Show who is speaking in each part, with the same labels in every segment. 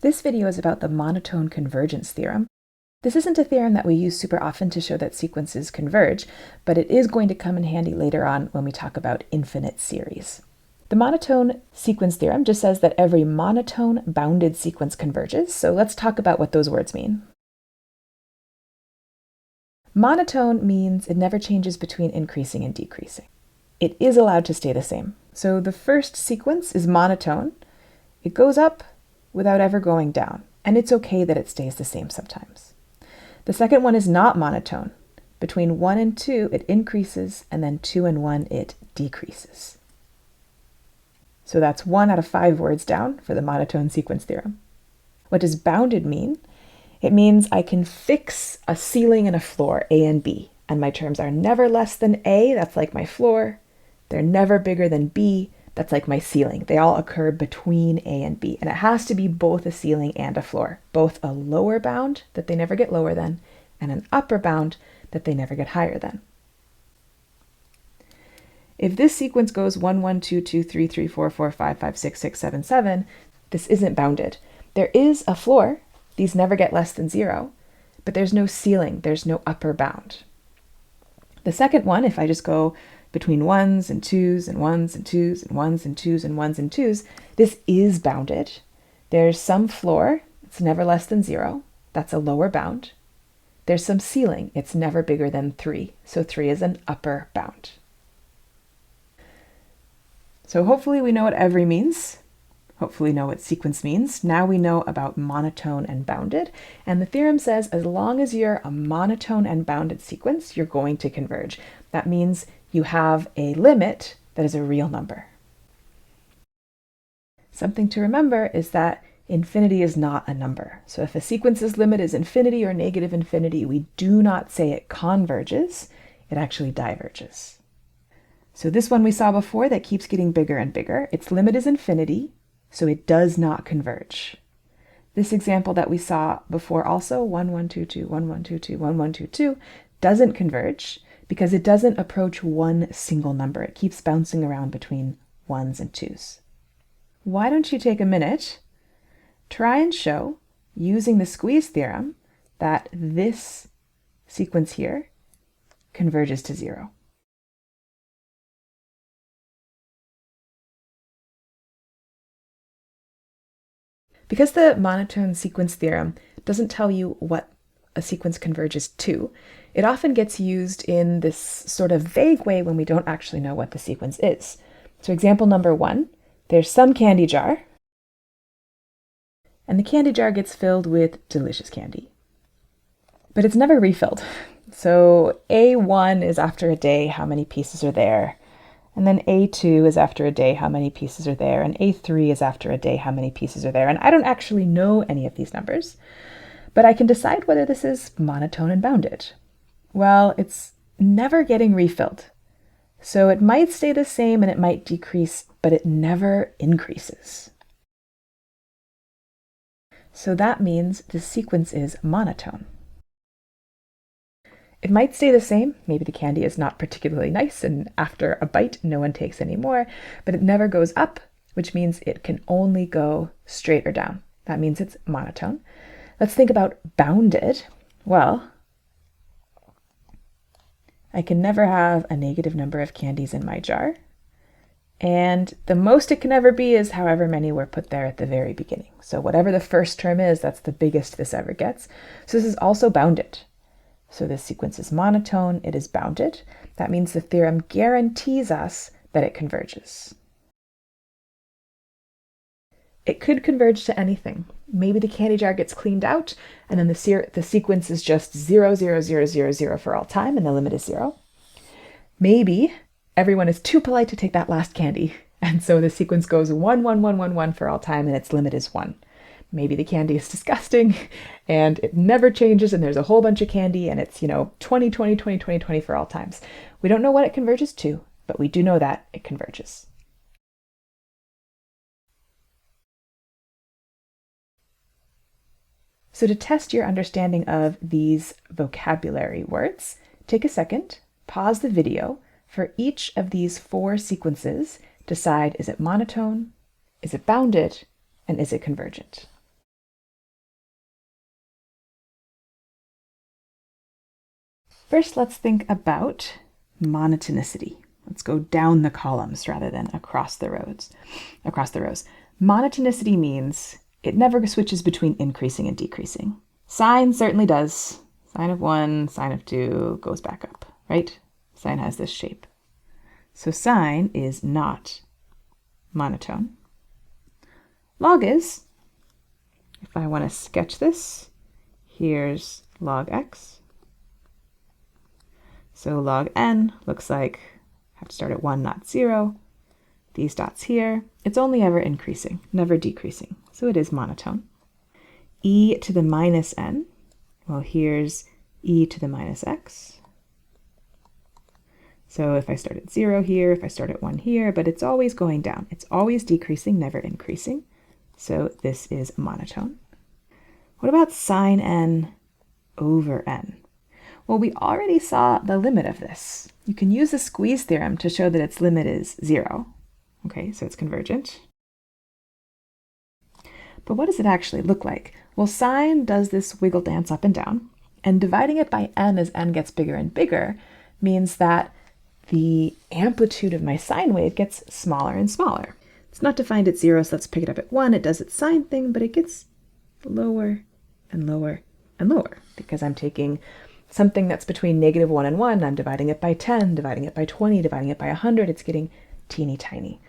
Speaker 1: This video is about the monotone convergence theorem. This isn't a theorem that we use super often to show that sequences converge, but it is going to come in handy later on when we talk about infinite series. The monotone sequence theorem just says that every monotone bounded sequence converges, so let's talk about what those words mean. Monotone means it never changes between increasing and decreasing. It is allowed to stay the same. So the first sequence is monotone. It goes up without ever going down, and it's okay that it stays the same sometimes. The second one is not monotone. Between 1 and 2, it increases, and then 2 and 1, it decreases. So that's 1 out of 5 words down for the monotone sequence theorem. What does bounded mean? It means I can fix a ceiling and a floor, A and B, and my terms are never less than A, that's like my floor. They're never bigger than B, that's like my ceiling. They all occur between A and B, and it has to be both a ceiling and a floor, both a lower bound that they never get lower than, and an upper bound that they never get higher than. If this sequence goes 1, 1, 2, 2, 3, 3, 4, 4, 5, 5, 6, 6, 7, 7, this isn't bounded. There is a floor. These never get less than 0, but there's no ceiling. There's no upper bound. The second one, if I just go between 1s and 2s and 1s and 2s and 1s and 2s and 1s and 2s, this is bounded. There's some floor. It's never less than 0. That's a lower bound. There's some ceiling. It's never bigger than 3. So 3 is an upper bound. So hopefully we know what every means. Hopefully know what sequence means. Now we know about monotone and bounded. And the theorem says as long as you're a monotone and bounded sequence, you're going to converge. That means you have a limit that is a real number. Something to remember is that infinity is not a number. So if a sequence's limit is infinity or negative infinity, we do not say it converges, it actually diverges. So this one we saw before that keeps getting bigger and bigger, its limit is infinity, so it does not converge. This example that we saw before also, 1, 1, 2, 2, 1, 1, 2, 2, 1, 1, 2, 2, doesn't converge because it doesn't approach one single number. It keeps bouncing around between 1s and 2s. Why don't you take a minute, try and show, using the squeeze theorem, that this sequence here converges to 0. Because the monotone sequence theorem doesn't tell you what a sequence converges to, it often gets used in this sort of vague way when we don't actually know what the sequence is. So example number 1, there's some candy jar, and the candy jar gets filled with delicious candy. But it's never refilled. So A1 is after a day, how many pieces are there? And then A2 is after a day, how many pieces are there? And A3 is after a day, how many pieces are there? And I don't actually know any of these numbers, but I can decide whether this is monotone and bounded. Well, it's never getting refilled. So it might stay the same and it might decrease, but it never increases. So that means the sequence is monotone. It might stay the same. Maybe the candy is not particularly nice, and after a bite, no one takes any more, but it never goes up, which means it can only go straight or down. That means it's monotone. Let's think about bounded. Well, I can never have a negative number of candies in my jar, and the most it can ever be is however many were put there at the very beginning. So whatever the first term is, that's the biggest this ever gets. So this is also bounded. So this sequence is monotone, it is bounded. That means the theorem guarantees us that it converges. It could converge to anything. Maybe the candy jar gets cleaned out, and then the sequence is just 0, 0, 0, 0, 0 for all time, and the limit is 0. Maybe everyone is too polite to take that last candy, and so the sequence goes 1, 1, 1, 1, 1 for all time, and its limit is 1. Maybe the candy is disgusting and it never changes and there's a whole bunch of candy and it's, 20, 20, 20, 20, 20 for all times. We don't know what it converges to, but we do know that it converges. So to test your understanding of these vocabulary words, take a second, pause the video. For each of these 4 sequences, decide, is it monotone, is it bounded, and is it convergent? First, let's think about monotonicity. Let's go down the columns rather than across the rows. Monotonicity means it never switches between increasing and decreasing. Sine certainly does. Sine of 1, sine of 2 goes back up, right? Sine has this shape. So sine is not monotone. Log is. If I want to sketch this, here's log x. So log n looks like I have to start at 1, not 0. These dots here, it's only ever increasing, never decreasing. So it is monotone. E to the minus n, well, here's e to the minus x. So if I start at 0 here, if I start at 1 here, but it's always going down. It's always decreasing, never increasing. So this is monotone. What about sine n over n? Well, we already saw the limit of this. You can use the squeeze theorem to show that its limit is 0. Okay, so it's convergent. But what does it actually look like? Well, sine does this wiggle dance up and down, and dividing it by n as n gets bigger and bigger means that the amplitude of my sine wave gets smaller and smaller. It's not defined at 0, so let's pick it up at 1. It does its sine thing, but it gets lower and lower and lower because I'm taking something that's between -1 and 1, I'm dividing it by 10, dividing it by 20, dividing it by 100, it's getting teeny tiny.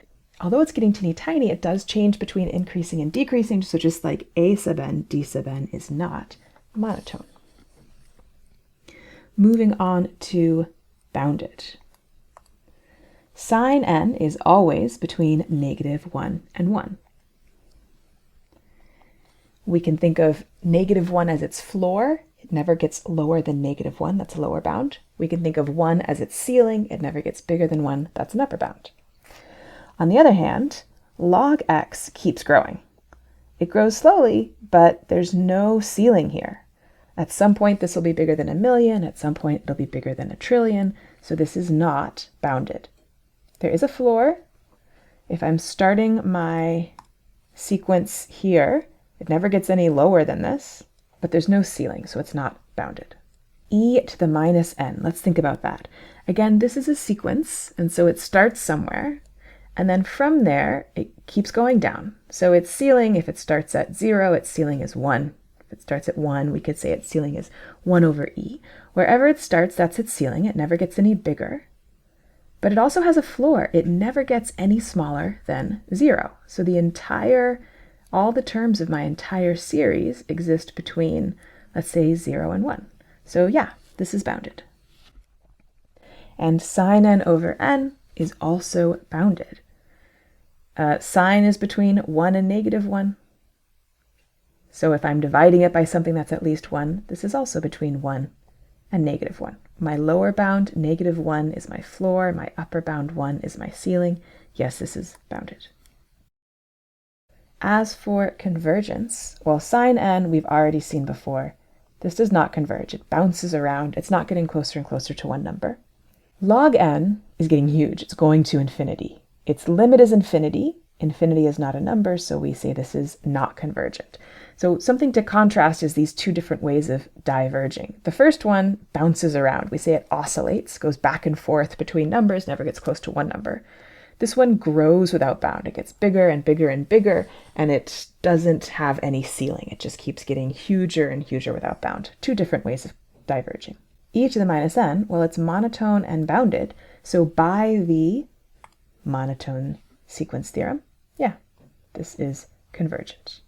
Speaker 1: Although it's getting teeny tiny, it does change between increasing and decreasing, so just like a sub n, d sub n is not monotone. Moving on to bounded. Sine n is always between -1 and 1. We can think of -1 as its floor. It never gets lower than -1, that's a lower bound. We can think of 1 as its ceiling. It never gets bigger than 1, that's an upper bound. On the other hand, log x keeps growing. It grows slowly, but there's no ceiling here. At some point, this will be bigger than 1,000,000. At some point, it'll be bigger than 1,000,000,000,000. So this is not bounded. There is a floor. If I'm starting my sequence here, it never gets any lower than this, but there's no ceiling, so it's not bounded. E to the minus n, let's think about that. Again, this is a sequence, and so it starts somewhere, and then from there, it keeps going down. So its ceiling, if it starts at 0, its ceiling is 1. If it starts at 1, we could say its ceiling is 1 over e. Wherever it starts, that's its ceiling. It never gets any bigger. But it also has a floor. It never gets any smaller than 0. So all the terms of my entire series exist between, let's say, 0 and 1. So yeah, this is bounded. And sine n over n is also bounded. Sine is between 1 and -1. So if I'm dividing it by something that's at least 1, this is also between 1 and -1. My lower bound, -1, is my floor. My upper bound, 1, is my ceiling. Yes, this is bounded. As for convergence, well, sine n we've already seen before. This does not converge. It bounces around. It's not getting closer and closer to one number. Log n is getting huge. It's going to infinity. Its limit is infinity. Infinity is not a number, so we say this is not convergent. So something to contrast is these two different ways of diverging. The first one bounces around. We say it oscillates, goes back and forth between numbers, never gets close to one number. This one grows without bound. It gets bigger and bigger and bigger, and it doesn't have any ceiling. It just keeps getting huger and huger without bound. Two different ways of diverging. E to the minus n, well, it's monotone and bounded, so by the monotone sequence theorem, yeah, this is convergent.